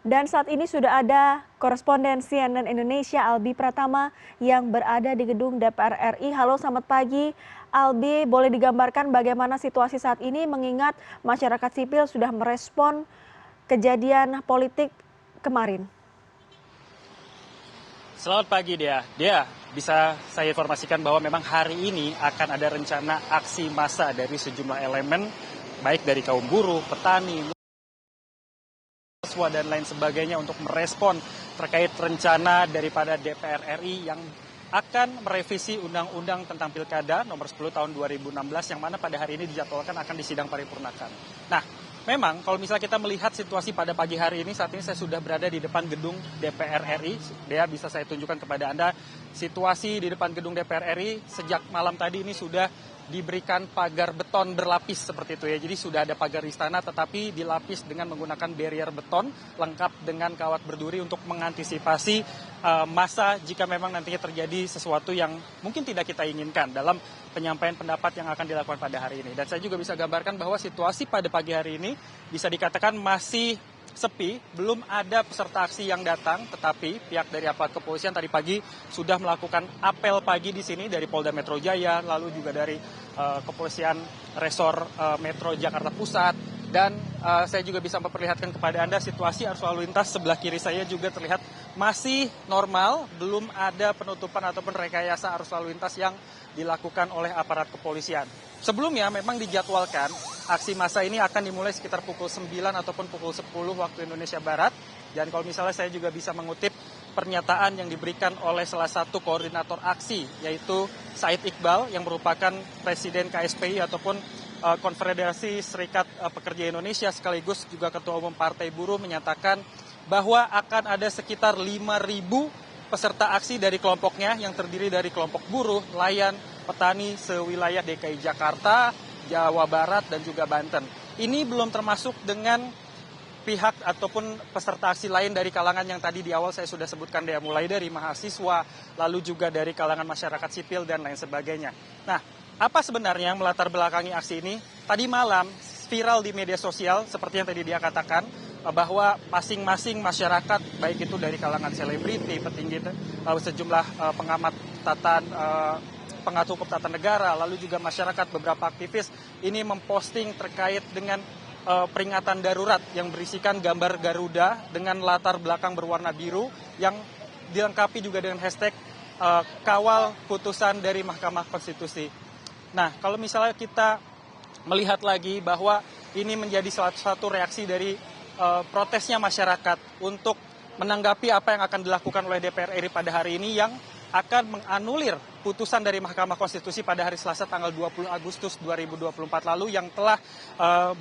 Dan saat ini sudah ada koresponden CNN Indonesia Albi Pratama yang berada di gedung DPR RI. Halo, selamat pagi. Albi, boleh digambarkan bagaimana situasi saat ini mengingat masyarakat sipil sudah merespon kejadian politik kemarin? Selamat pagi, Dea. Dea, bisa saya informasikan bahwa memang hari ini akan ada rencana aksi massa dari sejumlah elemen, baik dari kaum buruh, petani, mahasiswa, dan lain sebagainya untuk merespon terkait rencana daripada DPR RI yang akan merevisi Undang-Undang tentang Pilkada nomor 10 tahun 2016 yang mana pada hari ini dijadwalkan akan disidang paripurnakan. Nah, memang kalau misalnya kita melihat situasi pada pagi hari ini, saat ini saya sudah berada di depan gedung DPR RI. Dea, bisa saya tunjukkan kepada Anda situasi di depan gedung DPR RI sejak malam tadi ini sudah diberikan pagar beton berlapis seperti itu ya. Jadi sudah ada pagar istana tetapi dilapis dengan menggunakan barrier beton lengkap dengan kawat berduri untuk mengantisipasi massa jika memang nantinya terjadi sesuatu yang mungkin tidak kita inginkan dalam penyampaian pendapat yang akan dilakukan pada hari ini. Dan saya juga bisa gambarkan bahwa situasi pada pagi hari ini bisa dikatakan masih sepi, belum ada peserta aksi yang datang, tetapi pihak dari aparat kepolisian tadi pagi sudah melakukan apel pagi di sini dari Polda Metro Jaya, lalu juga dari kepolisian Resor Metro Jakarta Pusat, dan saya juga bisa memperlihatkan kepada Anda situasi arus lalu lintas sebelah kiri saya juga terlihat masih normal, belum ada penutupan ataupun rekayasa arus lalu lintas yang dilakukan oleh aparat kepolisian. Sebelumnya memang dijadwalkan aksi massa ini akan dimulai sekitar pukul 9 ataupun pukul 10 waktu Indonesia Barat. Dan kalau misalnya saya juga bisa mengutip pernyataan yang diberikan oleh salah satu koordinator aksi, yaitu Said Iqbal yang merupakan Presiden KSPI ataupun Konfederasi Serikat Pekerja Indonesia sekaligus juga Ketua Umum Partai Buruh, menyatakan bahwa akan ada sekitar 5.000 peserta aksi dari kelompoknya yang terdiri dari kelompok buruh, nelayan, petani sewilayah DKI Jakarta, Jawa Barat, dan juga Banten. Ini belum termasuk dengan pihak ataupun peserta aksi lain dari kalangan yang tadi di awal saya sudah sebutkan, dia mulai dari mahasiswa, lalu juga dari kalangan masyarakat sipil, dan lain sebagainya. Nah, apa sebenarnya yang melatar belakangi aksi ini? Tadi malam viral di media sosial, seperti yang tadi dia katakan, bahwa masing-masing masyarakat, baik itu dari kalangan selebriti, petinggi, sejumlah pengamat pengatur hukum tata negara, lalu juga masyarakat, beberapa aktivis ini memposting terkait dengan peringatan darurat yang berisikan gambar Garuda dengan latar belakang berwarna biru yang dilengkapi juga dengan hashtag kawal putusan dari Mahkamah Konstitusi. Nah, kalau misalnya kita melihat lagi bahwa ini menjadi salah satu reaksi dari protesnya masyarakat untuk menanggapi apa yang akan dilakukan oleh DPR RI pada hari ini yang akan menganulir putusan dari Mahkamah Konstitusi pada hari Selasa tanggal 20 Agustus 2024 lalu yang telah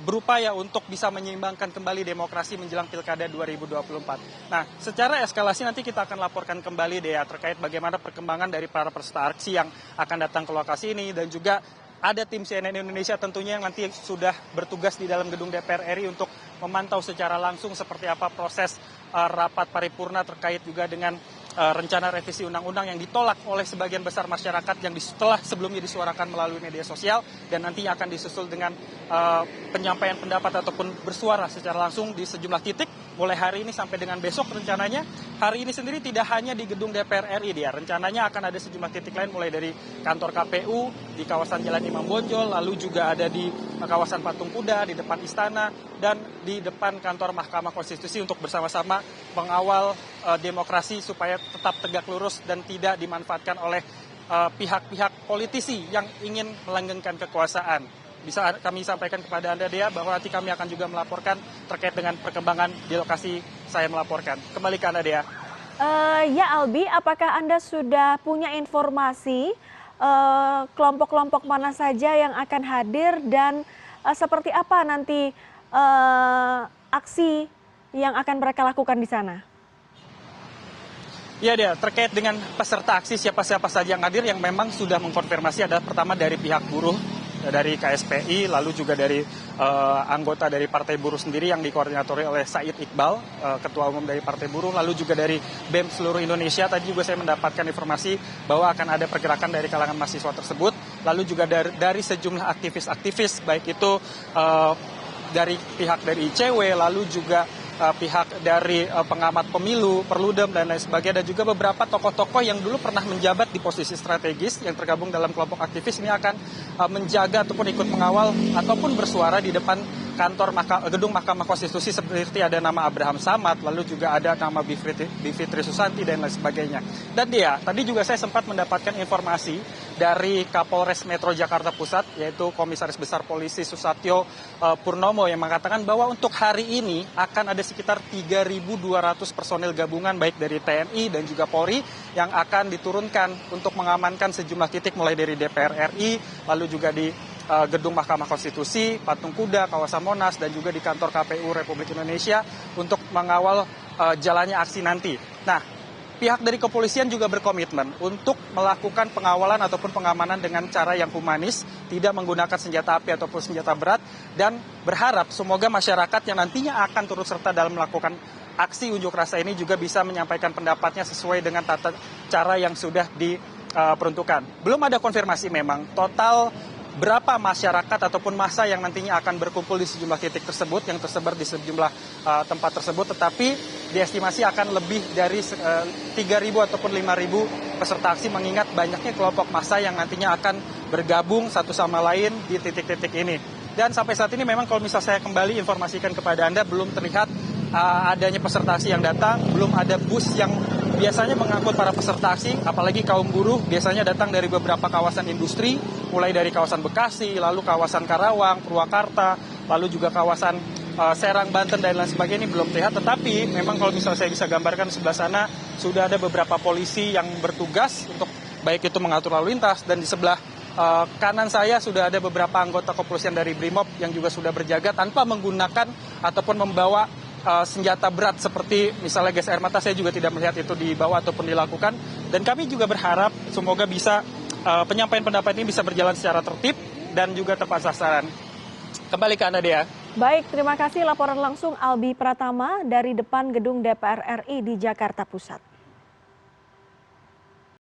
berupaya untuk bisa menyeimbangkan kembali demokrasi menjelang Pilkada 2024. Nah, secara eskalasi nanti kita akan laporkan kembali Dea terkait bagaimana perkembangan dari para peserta aksi yang akan datang ke lokasi ini, dan juga ada tim CNN Indonesia tentunya yang nanti sudah bertugas di dalam gedung DPR RI untuk memantau secara langsung seperti apa proses rapat paripurna terkait juga dengan rencana revisi undang-undang yang ditolak oleh sebagian besar masyarakat yang setelah sebelumnya disuarakan melalui media sosial, dan nanti akan disusul dengan penyampaian pendapat ataupun bersuara secara langsung di sejumlah titik mulai hari ini sampai dengan besok. Rencananya hari ini sendiri tidak hanya di gedung DPR RI, dia rencananya akan ada sejumlah titik lain mulai dari kantor KPU di kawasan Jalan Imam Bonjol, lalu juga ada di kawasan Patung Kuda, di depan Istana, dan di depan kantor Mahkamah Konstitusi untuk bersama-sama mengawal demokrasi supaya tetap tegak lurus dan tidak dimanfaatkan oleh pihak-pihak politisi yang ingin melanggengkan kekuasaan. Bisa kami sampaikan kepada Anda, Dea, bahwa nanti kami akan juga melaporkan terkait dengan perkembangan di lokasi saya melaporkan. Kembali ke Anda, Dea. Ya Albi, apakah Anda sudah punya informasi kelompok-kelompok mana saja yang akan hadir dan seperti apa nanti aksi yang akan mereka lakukan di sana? Ya, Dea, terkait dengan peserta aksi siapa-siapa saja yang hadir, yang memang sudah mengkonfirmasi adalah pertama dari pihak buruh, dari KSPI, lalu juga dari anggota dari Partai Buruh sendiri yang dikoordinatori oleh Said Iqbal, Ketua Umum dari Partai Buruh, lalu juga dari BEM seluruh Indonesia. Tadi juga saya mendapatkan informasi bahwa akan ada pergerakan dari kalangan mahasiswa tersebut, lalu juga dari sejumlah aktivis-aktivis, baik itu dari pihak dari ICW, lalu juga pihak dari pengamat pemilu, Perludem, dan lain sebagainya, dan juga beberapa tokoh-tokoh yang dulu pernah menjabat di posisi strategis yang tergabung dalam kelompok aktivis ini akan menjaga ataupun ikut mengawal ataupun bersuara di depan kantor gedung Mahkamah Konstitusi, seperti ada nama Abraham Samad, lalu juga ada nama Bivitri Susanti dan lain sebagainya. Dan tadi juga saya sempat mendapatkan informasi dari Kapolres Metro Jakarta Pusat, yaitu Komisaris Besar Polisi Susatyo Purnomo, yang mengatakan bahwa untuk hari ini akan ada sekitar 3.200 personil gabungan baik dari TNI dan juga Polri yang akan diturunkan untuk mengamankan sejumlah titik mulai dari DPR RI, lalu juga di gedung Mahkamah Konstitusi, Patung Kuda, kawasan Monas, dan juga di kantor KPU Republik Indonesia untuk mengawal jalannya aksi nanti. Nah, pihak dari kepolisian juga berkomitmen untuk melakukan pengawalan ataupun pengamanan dengan cara yang humanis, tidak menggunakan senjata api ataupun senjata berat, dan berharap semoga masyarakat yang nantinya akan turut serta dalam melakukan aksi unjuk rasa ini juga bisa menyampaikan pendapatnya sesuai dengan tata cara yang sudah diperuntukkan. Belum ada konfirmasi memang total berapa masyarakat ataupun massa yang nantinya akan berkumpul di sejumlah titik tersebut yang tersebar di sejumlah tempat tersebut, tetapi diestimasi akan lebih dari 3.000 ataupun 5.000 peserta aksi, mengingat banyaknya kelompok massa yang nantinya akan bergabung satu sama lain di titik-titik ini. Dan sampai saat ini memang kalau misalnya saya kembali informasikan kepada Anda, belum terlihat adanya peserta aksi yang datang, belum ada bus yang biasanya mengangkut para peserta aksi, apalagi kaum buruh biasanya datang dari beberapa kawasan industri, mulai dari kawasan Bekasi, lalu kawasan Karawang, Purwakarta, lalu juga kawasan Serang, Banten, dan lain sebagainya, ini belum terlihat. Tetapi memang kalau misalnya saya bisa gambarkan sebelah sana, sudah ada beberapa polisi yang bertugas untuk baik itu mengatur lalu lintas, dan di sebelah kanan saya sudah ada beberapa anggota kepolisian dari Brimob yang juga sudah berjaga tanpa menggunakan ataupun membawa senjata berat seperti misalnya gas air mata. Saya juga tidak melihat itu dibawa ataupun dilakukan, dan kami juga berharap semoga bisa penyampaian pendapat ini bisa berjalan secara tertib dan juga tepat sasaran. Kembali ke Anda, Dea. Baik, terima kasih laporan langsung Albi Pratama dari depan gedung DPR RI di Jakarta Pusat.